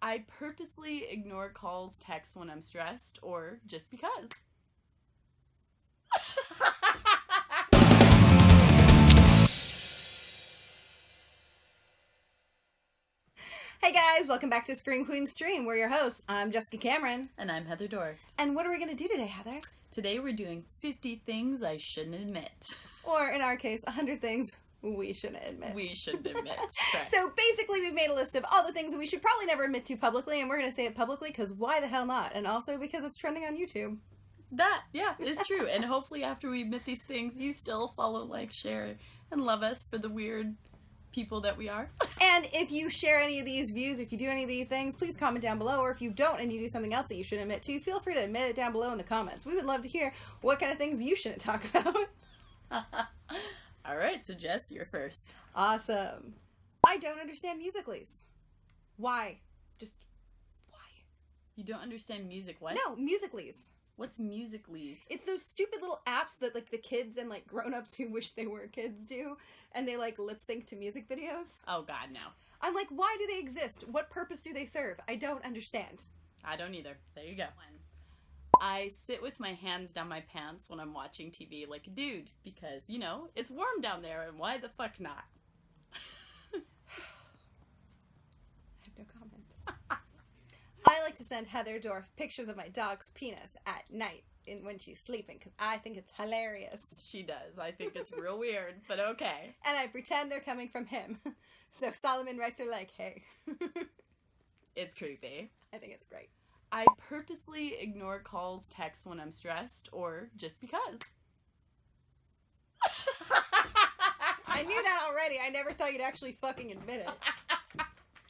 I purposely ignore calls, texts when I'm stressed, or just because. Hey guys, welcome back to Scream Queen Stream. We're your hosts. I'm Jessica Cameron. And I'm Heather Dorff. And what are we going to do today, Heather? Today we're doing 50 things I shouldn't admit. Or in our case, 100 things we shouldn't admit. We shouldn't admit. Correct. So basically we've made a list of all the things that we should probably never admit to publicly, and we're going to say it publicly because why the hell not? And also because it's trending on YouTube. That, yeah, is true. And hopefully after we admit these things, you still follow, like, share, and love us for the weird people that we are. And if you share any of these views, if you do any of these things, please comment down below. Or if you don't and you do something else that you shouldn't admit to, feel free to admit it down below in the comments. We would love to hear what kind of things you shouldn't talk about. All right, so Jess, you're first. Awesome. I don't understand musicallys. Why? Just why? You don't understand music, what? No, musicallys. What's musicallys? It's those stupid little apps that like the kids and like grown-ups who wish they were kids do, and they like lip sync to music videos. Oh god, no. I'm like, why do they exist? What purpose do they serve? I don't understand. I don't either. There you go. I sit with my hands down my pants when I'm watching TV like a dude because, you know, it's warm down there and why the fuck not? I have no comments. I like to send Heather Dorff pictures of my dog's penis at night when she's sleeping because I think it's hilarious. She does. I think it's real weird, but okay. And I pretend they're coming from him. So Solomon writes her like, hey. It's creepy. I think it's great. I purposely ignore calls, texts when I'm stressed, or just because. I knew that already. I never thought you'd actually fucking admit it.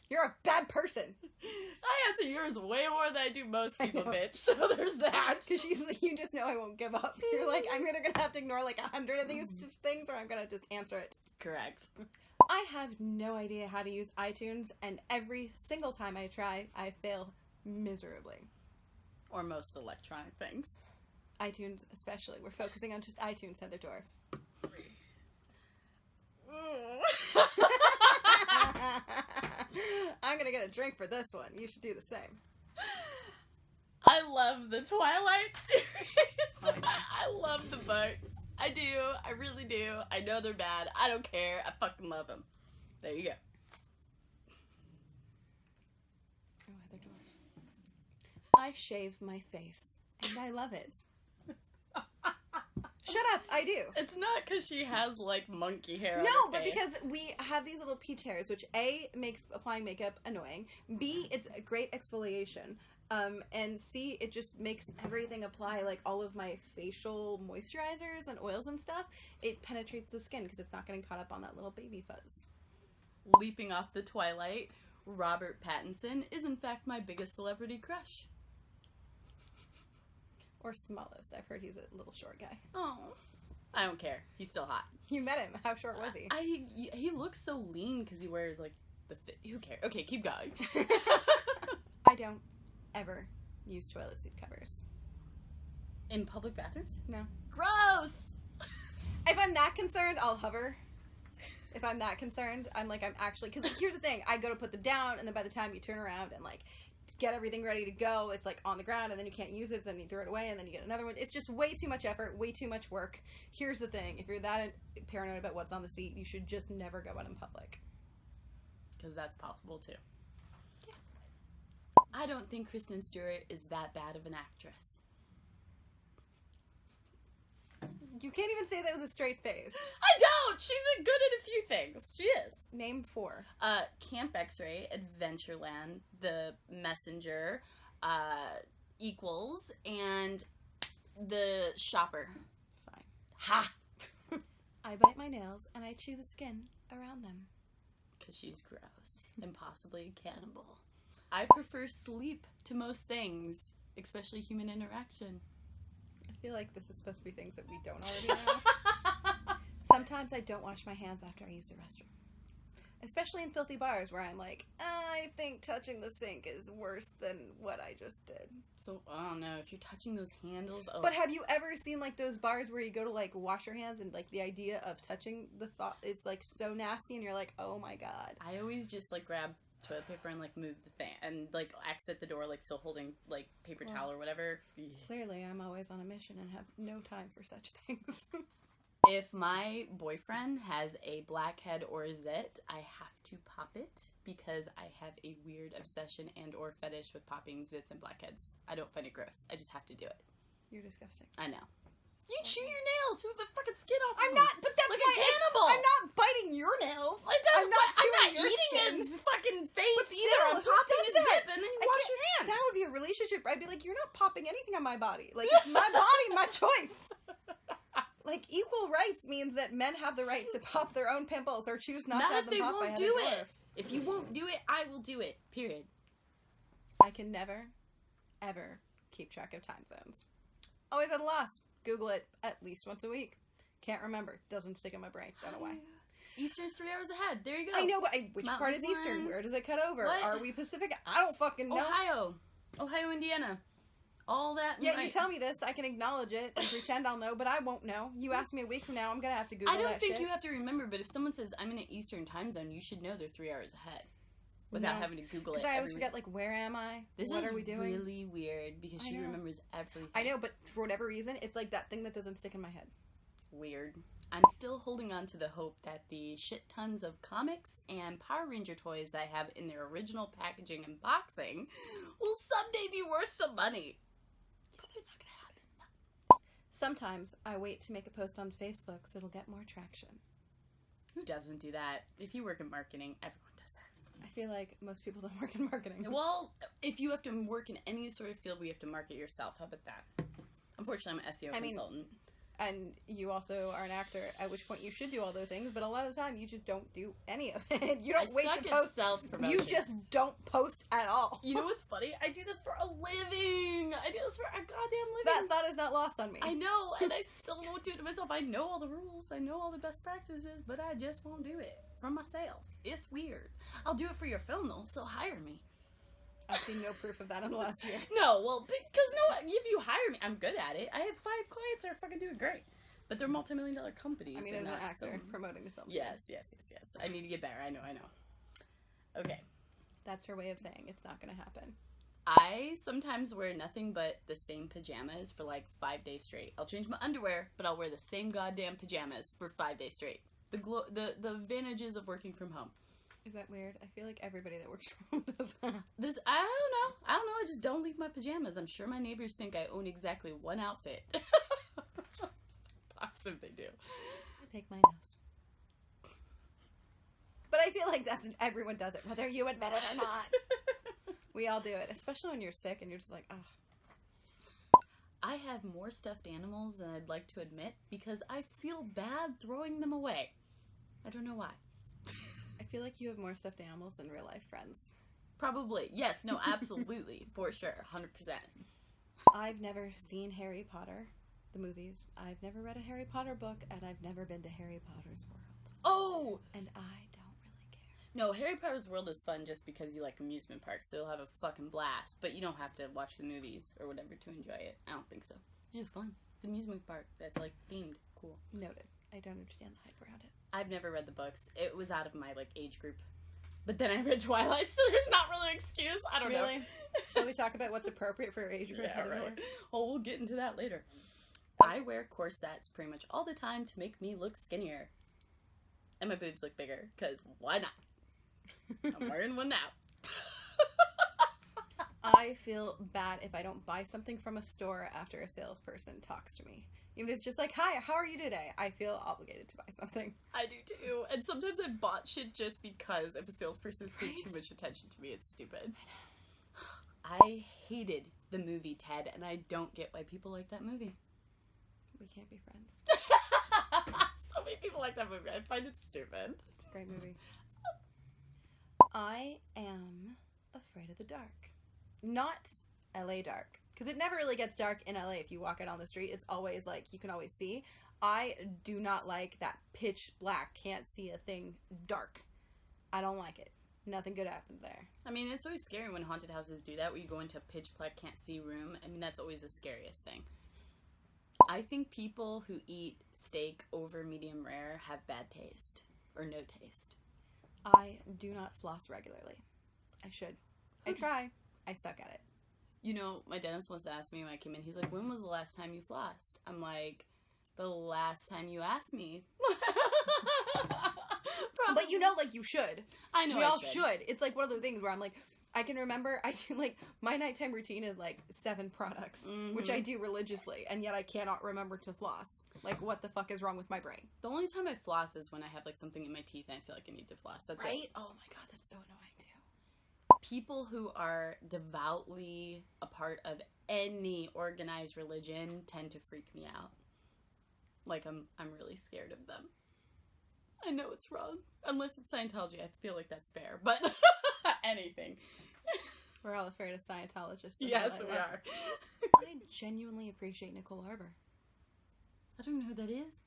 You're a bad person. I answer yours way more than I do most people, bitch. So there's that. Because you just know I won't give up. You're like, I'm either going to have to ignore like 100 of these things or I'm going to just answer it. Correct. I have no idea how to use iTunes, and every single time I try, I fail miserably. Or most electronic things. iTunes especially. We're focusing on just iTunes, Heather Dorff. I'm gonna get a drink for this one. You should do the same. I love the Twilight series. I love the books. I do. I really do. I know they're bad. I don't care. I fucking love them. There you go. Oh, Heather Dorff. I shave my face, and I love it. Shut up, I do. It's not because she has, like, monkey hair on No, her but face. because we have these little peach hairs, which A, makes applying makeup annoying, B, it's a great exfoliation, and C, it just makes everything apply, like, all of my facial moisturizers and oils and stuff, it penetrates the skin because it's not getting caught up on that little baby fuzz. Leaping off the Twilight, Robert Pattinson is, in fact, my biggest celebrity crush. Or smallest. I've heard he's a little short guy. Oh, I don't care. He's still hot. You met him. How short was he? He looks so lean because he wears, like, the fit. Who cares? Okay, keep going. I don't ever use toilet seat covers. In public bathrooms? No. Gross! If I'm that concerned, I'll hover. If I'm that concerned, I'm actually... Because, like, here's the thing. I go to put them down, and then by the time you turn around and, like, get everything ready to go, it's, like, on the ground, and then you can't use it, then you throw it away, and then you get another one. It's just way too much effort, way too much work. Here's the thing. If you're that paranoid about what's on the seat, you should just never go out in public. Because that's possible, too. Yeah. I don't think Kristen Stewart is that bad of an actress. You can't even say that with a straight face. I don't! She's good at a few things. She is. Name 4. Camp X-Ray, Adventureland, The Messenger, Equals, and The Shopper. Fine. Ha! I bite my nails, and I chew the skin around them. Because she's gross. And possibly a cannibal. I prefer sleep to most things, especially human interaction. I feel like this is supposed to be things that we don't already know. Sometimes I don't wash my hands after I use the restroom. Especially in filthy bars where I'm like, I think touching the sink is worse than what I just did. So, I don't know, if you're touching those handles... Oh. But have you ever seen, like, those bars where you go to, like, wash your hands and, like, the idea of touching the it's, like, so nasty and you're like, oh my god. I always just, like, grab toilet paper and, like, move the thing. And, like, exit the door, like, still holding, like, paper towel or whatever. Clearly, I'm always on a mission and have no time for such things. If my boyfriend has a blackhead or a zit, I have to pop it because I have a weird obsession and or fetish with popping zits and blackheads. I don't find it gross. I just have to do it. You're disgusting. I know. You chew your nails. Move the fucking skin off. I'm not, but that's like my a cannibal. I'm not biting your nails. I'm not chewing your eating skin. his fucking face But either. still, I'm who popping does his that? zip and then you wash your hands. That would be a relationship. I'd be like, you're not popping anything on my body. Like, it's my body, my choice. Like, equal rights means that men have the right to pop their own pimples or choose not to have them popped by Heather do Dorff. it. If you won't do it, I will do it. Period. I can never, ever keep track of time zones. Always at a loss. Google it at least once a week. Can't remember. Doesn't stick in my brain. Don't know why. Eastern's 3 hours ahead. There you go. I know, but which Mountain part is Eastern? One. Where does it cut over? What? Are we Pacific? I don't fucking know. Ohio, Indiana. All that. Yeah, right. you tell me this, I can acknowledge it and pretend I'll know, but I won't know. You ask me a week from now, I'm gonna have to Google that I don't think shit. you have to remember, but if someone says, I'm in an Eastern time zone, you should know they're 3 hours ahead. Without having to Google it. Because I always forget, like, where am I? What are we doing? This is really weird because she remembers everything. I know, but for whatever reason, it's like that thing that doesn't stick in my head. Weird. I'm still holding on to the hope that the shit tons of comics and Power Ranger toys that I have in their original packaging and boxing will someday be worth some money. But it's not gonna happen. Sometimes I wait to make a post on Facebook so it'll get more traction. Who doesn't do that? If you work in marketing, everyone does that. I feel like most people don't work in marketing. Well, if you have to work in any sort of field, we have to market yourself. How about that? Unfortunately, I'm an SEO consultant. And you also are an actor, at which point you should do all those things, but a lot of the time you just don't do any of it. You don't wait to post. Self-promotion. You just don't post at all. You know what's funny? I do this for a living. I do this for a goddamn living. That thought is not lost on me. I know, and I still won't do it to myself. I know all the rules. I know all the best practices, but I just won't do it for myself. It's weird. I'll do it for your film, though, so hire me. I've seen no proof of that in the last year. No, well, because if you hire me, I'm good at it. I have 5 clients that are fucking doing great. But they're multi-million-dollar companies. I mean, as an actor promoting the film. Yes. I need to get better. I know. Okay. That's her way of saying it's not going to happen. I sometimes wear nothing but the same pajamas for like 5 days straight. I'll change my underwear, but I'll wear the same goddamn pajamas for 5 days straight. The advantages of working from home. Is that weird? I feel like everybody that works from home does that. I don't know. I just don't leave my pajamas. I'm sure my neighbors think I own exactly one outfit. Awesome, they do. I pick my nose. But I feel like everyone does it, whether you admit it or not. We all do it, especially when you're sick and you're just like, ugh. I have more stuffed animals than I'd like to admit because I feel bad throwing them away. I don't know why. I feel like you have more stuffed animals than real life friends. Probably. Yes. No, absolutely. For sure. 100%. I've never seen Harry Potter, the movies. I've never read a Harry Potter book, and I've never been to Harry Potter's world. Oh! And I don't really care. No, Harry Potter's world is fun just because you like amusement parks, so you'll have a fucking blast. But you don't have to watch the movies or whatever to enjoy it. I don't think so. It's just fun. It's an amusement park that's like themed. Cool. Noted. I don't understand the hype around it. I've never read the books. It was out of my like age group. But then I read Twilight, so there's not really an excuse. I don't know. Really? Shall we talk about what's appropriate for your age group? Yeah, right. Oh, we'll get into that later. I wear corsets pretty much all the time to make me look skinnier. And my boobs look bigger, because why not? I'm wearing one now. I feel bad if I don't buy something from a store after a salesperson talks to me. Even if it's just like, hi, how are you today? I feel obligated to buy something. I do too. And sometimes I bought shit just because if a salesperson's paid too much attention to me, it's stupid. I hated the movie Ted, and I don't get why people like that movie. We can't be friends. So many people like that movie. I find it stupid. It's a great movie. I am afraid of the dark. Not LA dark. Because it never really gets dark in LA. If you walk out on the street, it's always like, you can always see. I do not like that pitch black, can't see a thing dark. I don't like it. Nothing good happens there. I mean, it's always scary when haunted houses do that, where you go into a pitch black, can't see room. I mean, that's always the scariest thing. I think people who eat steak over medium rare have bad taste. Or no taste. I do not floss regularly. I should. I try. I suck at it. You know, my dentist once asked me when I came in, he's like, when was the last time you flossed? I'm like, the last time you asked me. But you know, like, you should. I know we I all should. should. It's like one of those things where I'm like, I can remember, I do, like, my nighttime routine is, like, 7 products, which I do religiously, and yet I cannot remember to floss. Like, what the fuck is wrong with my brain? The only time I floss is when I have, like, something in my teeth and I feel like I need to floss. That's right? it. Oh my god, that's so annoying, too. People who are devoutly a part of any organized religion tend to freak me out. Like, I'm really scared of them. I know it's wrong. Unless it's Scientology, I feel like that's fair. But anything. We're all afraid of Scientologists. Yes, we are. I genuinely appreciate Nicole Arbor. I don't know who that is.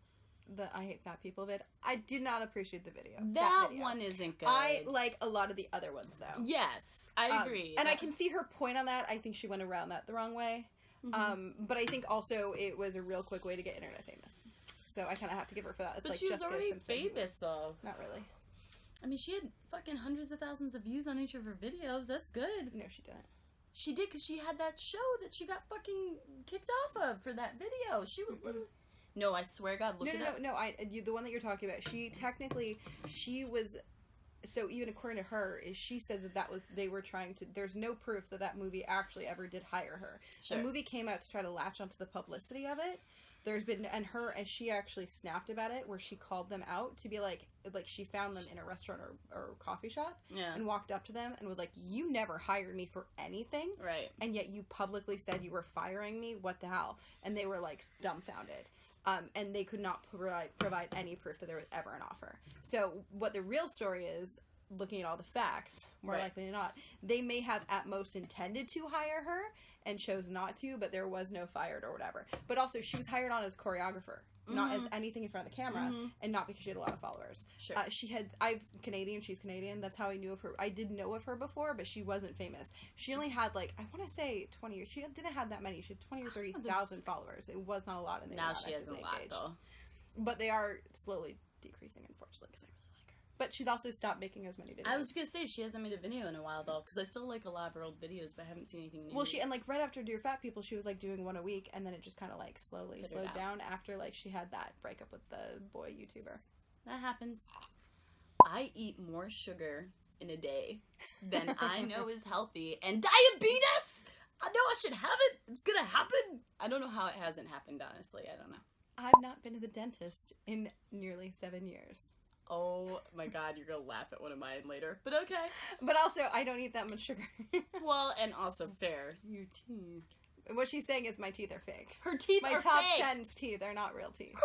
The I Hate Fat People vid. I did not appreciate the video. That video. one isn't good. I like a lot of the other ones, though. Yes, I agree. And I can see her point on that. I think she went around that the wrong way. But I think also it was a real quick way to get internet famous. So I kind of have to give her for that. It's but like she was Jessica already Simpson famous, though. Not really. I mean, she had fucking hundreds of thousands of views on each of her videos. That's good. No, she didn't. She did, because she had that show that she got fucking kicked off of for that video. She was literally... No, I swear God, look it up. No, the one that you're talking about, she was... So even according to her, she said that was, they were trying to, there's no proof that movie actually ever did hire her. Sure. The movie came out to try to latch onto the publicity of it. There's been, and she actually snapped about it, where she called them out to be like she found them in a restaurant or coffee shop, and walked up to them and was like, you never hired me for anything, right? And yet you publicly said you were firing me. What the hell? And they were like dumbfounded. And they could not provide any proof that there was ever an offer. So what the real story is, looking at all the facts, more likely than not, they may have at most intended to hire her and chose not to, but there was no fired or whatever. But also, she was hired on as choreographer, not as anything in front of the camera, and not because she had a lot of followers. Sure. I'm Canadian, she's Canadian, that's how I knew of her. I did know of her before, but she wasn't famous. She only had, like, I want to say 20 years. She didn't have that many. She had 20 or 30,000 followers. It was not a lot. And now she has a lot, though. But they are slowly decreasing, unfortunately, because I really like her. But she's also stopped making as many videos. I was going to say, she hasn't made a video in a while, though, because I still like a lot of her old videos, but I haven't seen anything new. Well, and, like, right after Dear Fat People, she was, like, doing one a week, and then it just kind of, like, slowly slowed down after, like, she had that breakup with the boy YouTuber. That happens. I eat more sugar in a day than I know is healthy, and diabetes! I know I should have it! It's gonna happen! I don't know how it hasn't happened, honestly. I don't know. I've not been to the dentist in nearly 7 years. Oh my god, you're gonna laugh at one of mine later. But okay. But also, I don't eat that much sugar. Well, and also fair. Your teeth. What she's saying is my teeth are fake. Her teeth are fake! My top 10 teeth are not real teeth.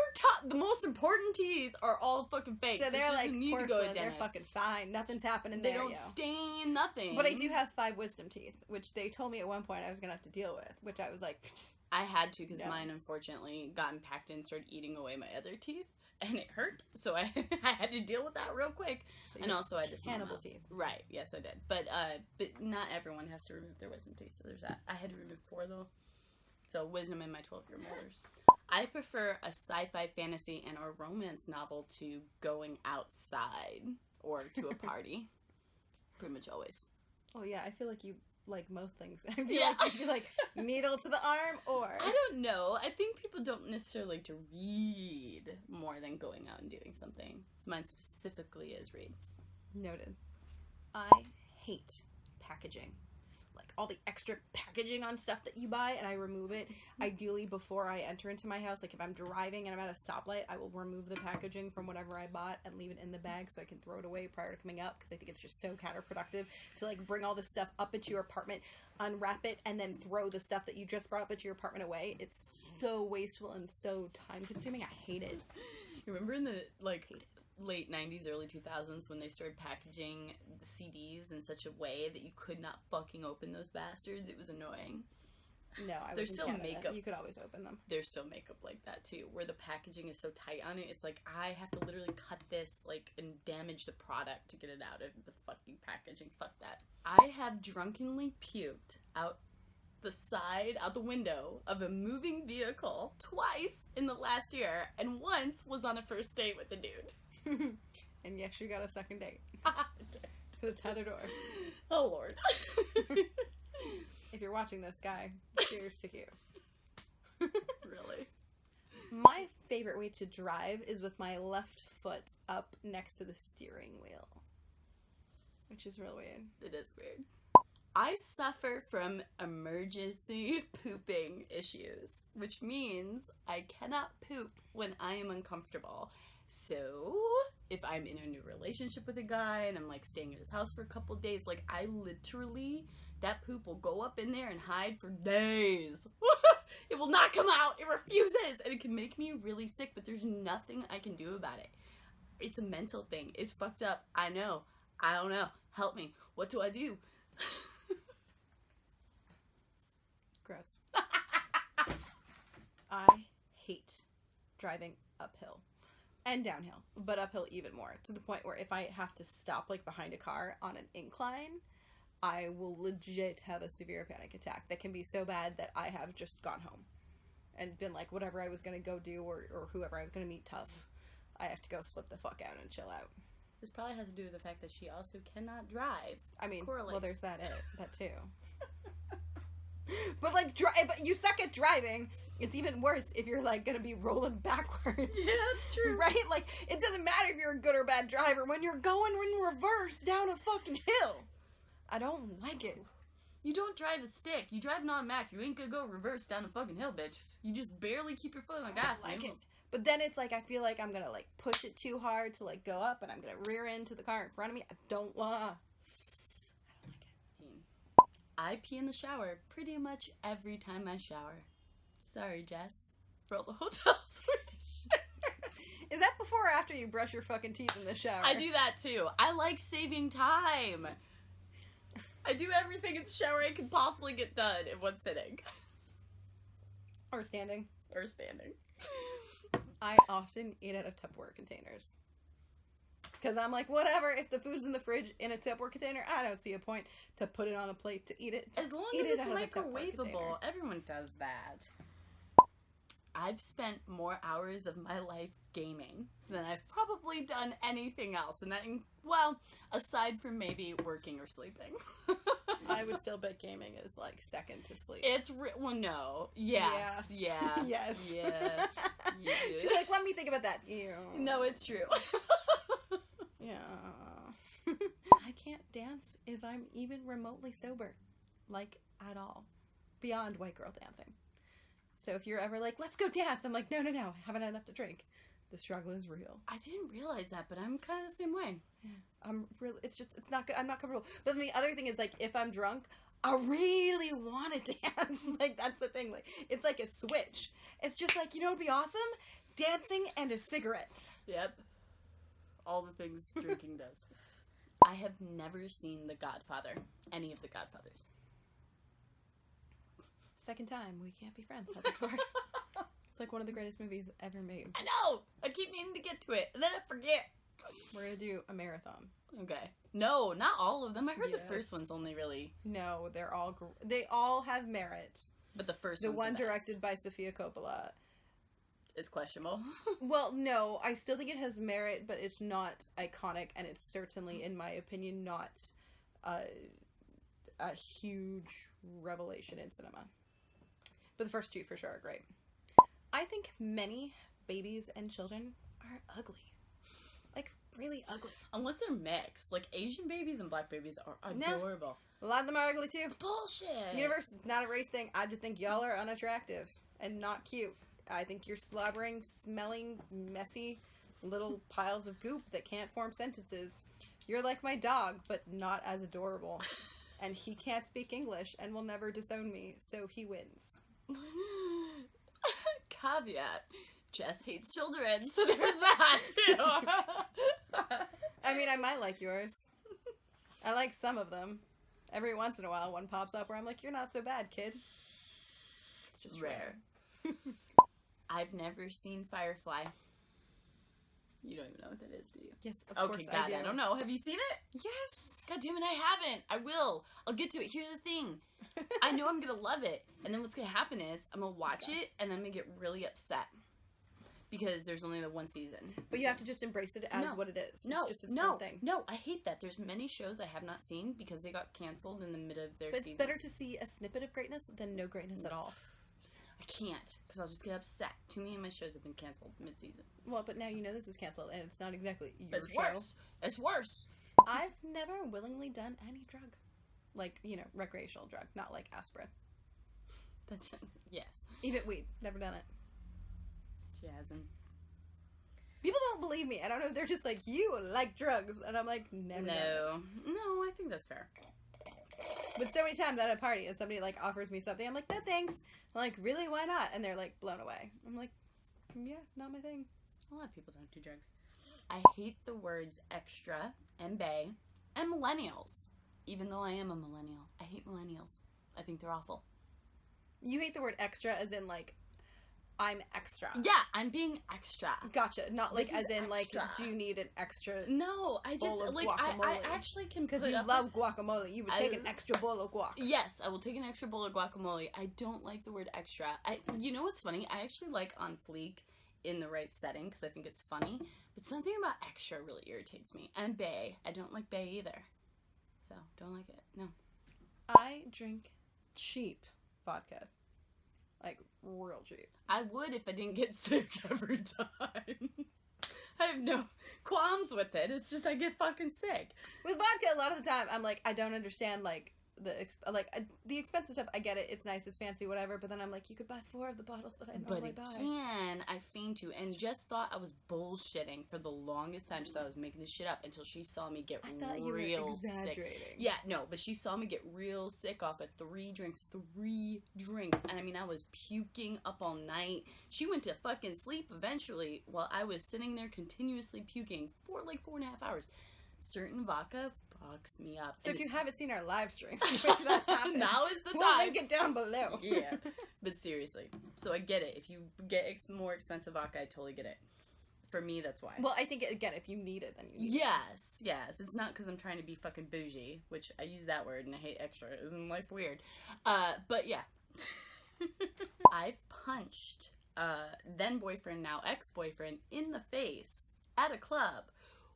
The most important teeth are all fucking fake. So they're like need to go to they're fucking fine. Nothing's happening there, They don't stain, nothing. But I do have 5 wisdom teeth, which they told me at one point I was gonna have to deal with, which I was like... I had to, because mine, unfortunately, got impacted and started eating away my other teeth. And it hurt, so I had to deal with that real quick. So and also I had to cannibal teeth. Right, yes I did. But not everyone has to remove their wisdom teeth, so there's that. I had to remove 4 though. So wisdom in my 12-year molars. I prefer a sci-fi fantasy and a romance novel to going outside or to a party. Pretty much always. Oh yeah, I feel like you like most things. I feel like needle to the arm or... I don't know. I think people don't necessarily like to read more than going out and doing something. Mine specifically is read. Noted. I hate packaging. Like all the extra packaging on stuff that you buy, and I remove it ideally before I enter into my house. Like if I'm driving and I'm at a stoplight, I will remove the packaging from whatever I bought and leave it in the bag so I can throw it away prior to coming out, because I think it's just so counterproductive to like bring all this stuff up into your apartment, unwrap it, and then throw the stuff that you just brought up into your apartment away. It's so wasteful and so time consuming. I hate it. You remember in the late 90s, early 2000s when they started packaging the CDs in such a way that you could not fucking open those bastards? It was annoying. No, there's still makeup. You could always open them. There's still makeup like that too, where the packaging is so tight on it. It's like I have to literally cut this and damage the product to get it out of the fucking packaging. Fuck that. I have drunkenly puked out the window of a moving vehicle twice in the last year, and once was on a first date with a dude. And yes, you got a second date. It's Heather Dorff. Oh, Lord. If you're watching this, guy, cheers to you. Really? My favorite way to drive is with my left foot up next to the steering wheel. Which is real weird. It is weird. I suffer from emergency pooping issues, which means I cannot poop when I am uncomfortable. So, if I'm in a new relationship with a guy and I'm like staying at his house for a couple days, like I literally, that poop will go up in there and hide for days. It will not come out. It refuses. And it can make me really sick, but there's nothing I can do about it. It's a mental thing. It's fucked up. I know. I don't know. Help me. What do I do? Gross. I hate driving uphill and downhill, but uphill even more, to the point where if I have to stop like behind a car on an incline, I will legit have a severe panic attack that can be so bad that I have just gone home and been like, whatever I was going to go do or whoever I was going to meet tough, I have to go flip the fuck out and chill out. This probably has to do with the fact that she also cannot drive. I mean, Correlates. well, there's that too. But like, if you suck at driving, it's even worse if you're like gonna be rolling backwards. Yeah, that's true. Right? Like, it doesn't matter if you're a good or bad driver when you're going in reverse down a fucking hill. I don't like it. You don't drive a stick. You drive an automatic. You ain't gonna go reverse down a fucking hill, bitch. You just barely keep your foot on the gas. I don't like it. But then it's like, I feel like I'm gonna like push it too hard to like go up, and I'm gonna rear into the car in front of me. I don't like it. I pee in the shower pretty much every time I shower. Sorry, Jess. For all the hotels we share. Is that before or after you brush your fucking teeth in the shower? I do that too. I like saving time. I do everything in the shower I can possibly get done in one sitting. Or standing. Or standing. I often eat out of Tupperware containers. Because I'm like, whatever, if the food's in the fridge in a Tupperware container, I don't see a point to put it on a plate to eat it. Just as long eat as it it's out of the Tupperware container. microwavable, everyone does that. I've spent more hours of my life gaming than I've probably done anything else. And that, well, aside from maybe working or sleeping. I would still bet gaming is like second to sleep. It's, well, no. Yes. Yeah. Yes. Yeah. She's like, let me think about that. Yeah. No, it's true. Yeah. I can't dance if I'm even remotely sober. Like, at all. Beyond white girl dancing. So if you're ever like, let's go dance, I'm like, no, I haven't had enough to drink. The struggle is real. I didn't realize that, but I'm kind of the same way. Yeah. It's not good. I'm not comfortable. But then the other thing is, like, if I'm drunk, I really want to dance. Like, that's the thing. Like, it's like a switch. It's just like, you know what would be awesome? Dancing and a cigarette. Yep. All the things drinking does. I have never seen The Godfather. Any of The Godfathers. Second time, we can't be friends. It's like one of the greatest movies ever made. I know! I keep meaning to get to it, and then I forget. We're gonna do a marathon. Okay. No, not all of them. I heard Yes. the first one's only really... No, they all have merit. But the first The one's one the best. directed by Sofia Coppola. Is questionable. Well, no, I still think it has merit, but it's not iconic, and it's certainly, in my opinion, not a huge revelation in cinema. But the first two, for sure, are great. I think many babies and children are ugly. Like, really ugly. Unless they're mixed. Like, Asian babies and black babies are adorable. A lot of them are ugly, too. Bullshit! Universe is not a race thing. I just think y'all are unattractive and not cute. I think you're slobbering, smelling, messy little piles of goop that can't form sentences. You're like my dog, but not as adorable. And he can't speak English and will never disown me, so he wins. Caveat. Jess hates children, so there's that, too. I mean, I might like yours. I like some of them. Every once in a while, one pops up where I'm like, you're not so bad, kid. It's just rare. I've never seen Firefly. You don't even know what that is, do you? Yes, of course God, I do. I don't know. Have you seen it? Yes. God damn it, I haven't. I will. I'll get to it. Here's the thing. I know I'm going to love it. And then what's going to happen is I'm going to watch it and I'm going to get really upset. because there's only the one season. But you have to just embrace it as what it is. No, it's just its own thing. No, I hate that. There's many shows I have not seen because they got canceled in the mid of their season. But it's better to see a snippet of greatness than no greatness at all. I can't, because I'll just get upset. Too many of my shows have been canceled mid-season. Well, but now you know this is canceled, and it's not exactly your It's show. worse. It's worse. I've never willingly done any drug. Like, recreational drug, not like aspirin. That's yes. Even weed, never done it. She hasn't. People don't believe me. I don't know if they're just like, you like drugs. And I'm like, never done it. No, I think that's fair. But so many times at a party and somebody like offers me something, I'm like, no thanks. I'm like, really, why not? And they're like blown away. I'm like, yeah, not my thing. A lot of people don't do drugs. I hate the words extra and bae and millennials. Even though I am a millennial, I hate millennials. I think they're awful. You hate the word extra as in like, I'm extra. Yeah, I'm being extra. Gotcha. Not like This as is in extra. like, do you need an extra No, I just bowl of like guacamole? I actually can Because put you up love guacamole. You would take an extra bowl of guac. Yes, I will take an extra bowl of guacamole. I don't like the word extra. You know what's funny? I actually like on fleek in the right setting because I think it's funny. But something about extra really irritates me. And bae. I don't like bae either. So, don't like it. No. I drink cheap vodka. Like, real cheap. I would if I didn't get sick every time. I have no qualms with it. It's just I get fucking sick. With vodka, a lot of the time, I'm like, I don't understand, like, the expensive stuff. I get it. It's nice. It's fancy, whatever. But then I'm like, you could buy 4 of the bottles that I normally buy. But again, I feigned to and just thought I was bullshitting for the longest time. She thought I was making this shit up until she saw me get real sick. Yeah, no, but she saw me get real sick off of 3 drinks. And I mean, I was puking up all night. She went to fucking sleep eventually while I was sitting there continuously puking for like 4.5 hours. Certain vodka fucks me up. So if you haven't seen our live stream, now is the time. We'll link it down below. Yeah, but seriously. So I get it. If you get more expensive vodka, I totally get it. For me, that's why. Well, I think, again, if you need it, then you need it. Yes. It's not because I'm trying to be fucking bougie, which I use that word and I hate extra. Isn't life weird? But yeah. I've punched then boyfriend, now ex-boyfriend, in the face at a club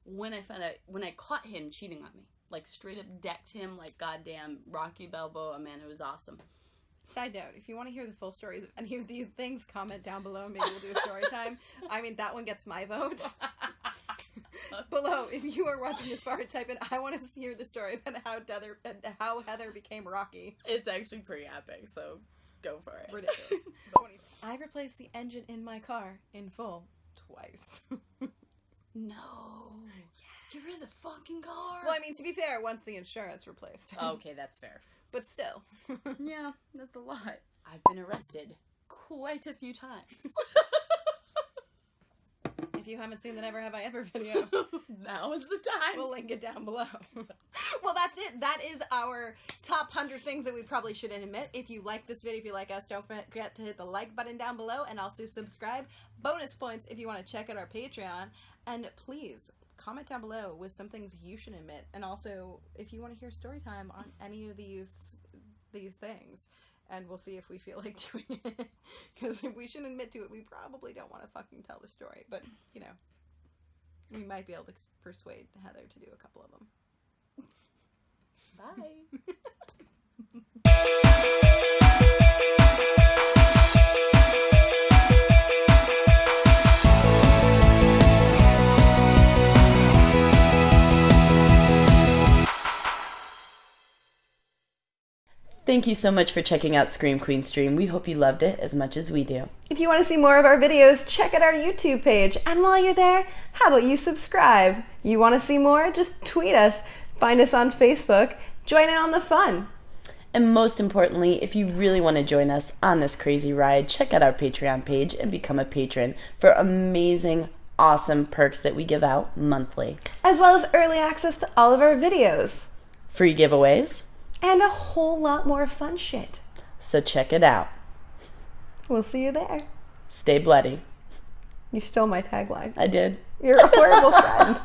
when I caught him cheating on me. Like, straight up decked him like goddamn Rocky Balboa, man. It was awesome. Side note, if you want to hear the full stories of any of these things, comment down below and maybe we'll do a story time. I mean, that one gets my vote. Below, if you are watching this part, type in, I want to hear the story about how Heather became Rocky. It's actually pretty epic, so go for it. Ridiculous. I've replaced the engine in my car in full twice. No. Get rid of the fucking car. Well, I mean, to be fair, once the insurance replaced. Okay, that's fair. But still. Yeah, that's a lot. I've been arrested quite a few times. If you haven't seen the Never Have I Ever video, now is the time. We'll link it down below. Well, that's it. That is our top 100 things that we probably shouldn't admit. If you like this video, if you like us, don't forget to hit the like button down below and also subscribe. Bonus points if you want to check out our Patreon. And please comment down below with some things you should admit. And also, if you want to hear story time on any of these things. And we'll see if we feel like doing it. Because if we shouldn't admit to it, we probably don't want to fucking tell the story. But, we might be able to persuade Heather to do a couple of them. Bye. Thank you so much for checking out Scream Queen Stream. We hope you loved it as much as we do. If you want to see more of our videos, check out our YouTube page. And while you're there, how about you subscribe? You want to see more? Just tweet us. Find us on Facebook. Join in on the fun. And most importantly, if you really want to join us on this crazy ride, check out our Patreon page and become a patron for amazing, awesome perks that we give out monthly. As well as early access to all of our videos. Free giveaways. And a whole lot more fun shit. So check it out. We'll see you there. Stay bloody. You stole my tagline. I did. You're a horrible friend.